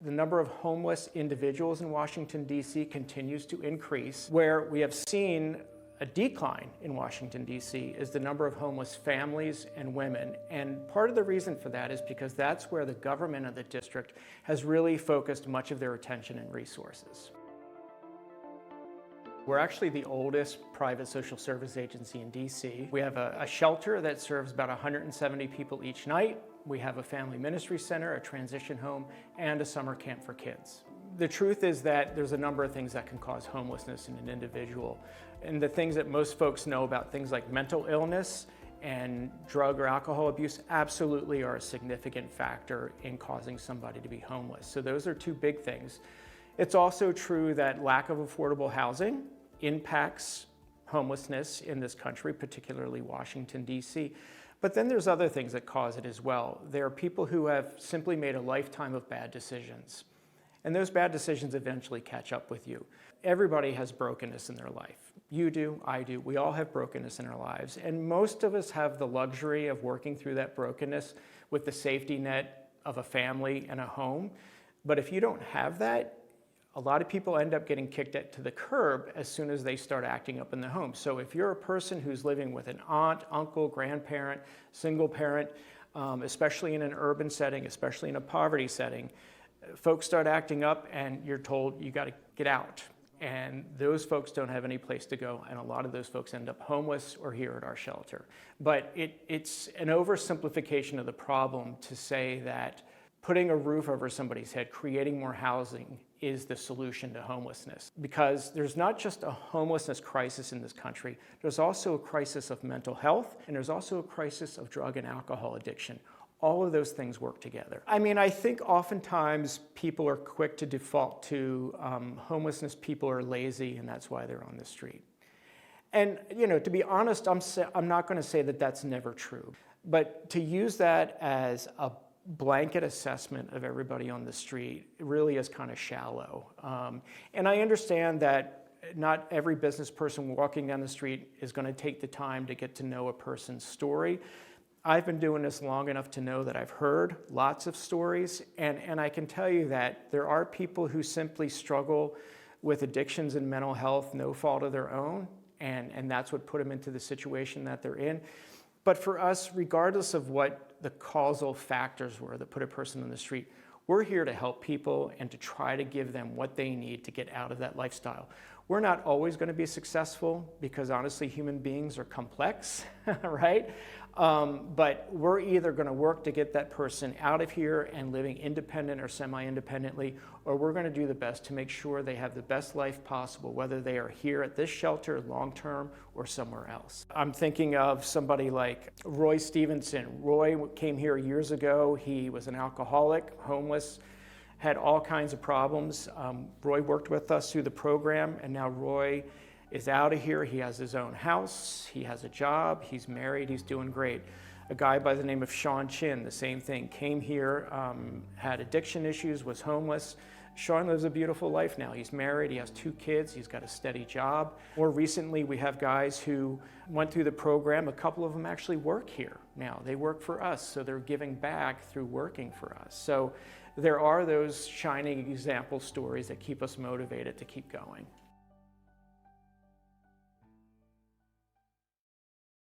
The number of homeless individuals in Washington, D.C. continues to increase. Where we have seen a decline in Washington, D.C. is the number of homeless families and women. And part of the reason for that is because that's where the government of the district has really focused much of their attention and resources. We're actually the oldest private social service agency in D.C. We have a shelter that serves about 170 people each night. We have a family ministry center, a transition home, and a summer camp for kids. The truth is that there's a number of things that can cause homelessness in an individual. And the things that most folks know about things like mental illness and drug or alcohol abuse absolutely are a significant factor in causing somebody to be homeless. So those are two big things. It's also true that lack of affordable housing impacts homelessness in this country, particularly Washington, D.C. But then there's other things that cause it as well. There are people who have simply made a lifetime of bad decisions. And those bad decisions eventually catch up with you. Everybody has brokenness in their life. You do, I do, we all have brokenness in our lives. And most of us have the luxury of working through that brokenness with the safety net of a family and a home. But if you don't have that, a lot of people end up getting kicked to the curb as soon as they start acting up in the home. So if you're a person who's living with an aunt, uncle, grandparent, single parent, especially in an urban setting, especially in a poverty setting, folks start acting up and you're told you got to get out. And those folks don't have any place to go, and a lot of those folks end up homeless or here at our shelter. But it's an oversimplification of the problem to say that putting a roof over somebody's head, creating more housing, is the solution to homelessness. Because there's not just a homelessness crisis in this country, there's also a crisis of mental health, and there's also a crisis of drug and alcohol addiction. All of those things work together. I mean, I think oftentimes people are quick to default to homelessness people are lazy and that's why they're on the street. And, you know, to be honest, I'm not going to say that that's never true. But to use that as a blanket assessment of everybody on the street really is kind of shallow. And I understand that not every business person walking down the street is going to take the time to get to know a person's story. I've been doing this long enough to know that I've heard lots of stories, and I can tell you that there are people who simply struggle with addictions and mental health, no fault of their own, and that's what put them into the situation that they're in. But for us, regardless of what the causal factors were that put a person on the street, we're here to help people and to try to give them what they need to get out of that lifestyle. We're not always going to be successful because honestly, human beings are complex, right? But we're either going to work to get that person out of here and living independent or semi-independently, or we're going to do the best to make sure they have the best life possible, whether they are here at this shelter long-term or somewhere else. I'm thinking of somebody like Roy Stevenson. Roy came here years ago. He was an alcoholic, homeless, had all kinds of problems. Roy worked with us through the program, and now Roy is out of here. He has his own house, he has a job, he's married, he's doing great. A guy by the name of Sean Chin, the same thing, came here, had addiction issues, was homeless. Sean lives a beautiful life now. He's married, he has 2 kids, he's got a steady job. More recently, we have guys who went through the program. A couple of them actually work here now. They work for us, so they're giving back through working for us. So there are those shining example stories that keep us motivated to keep going.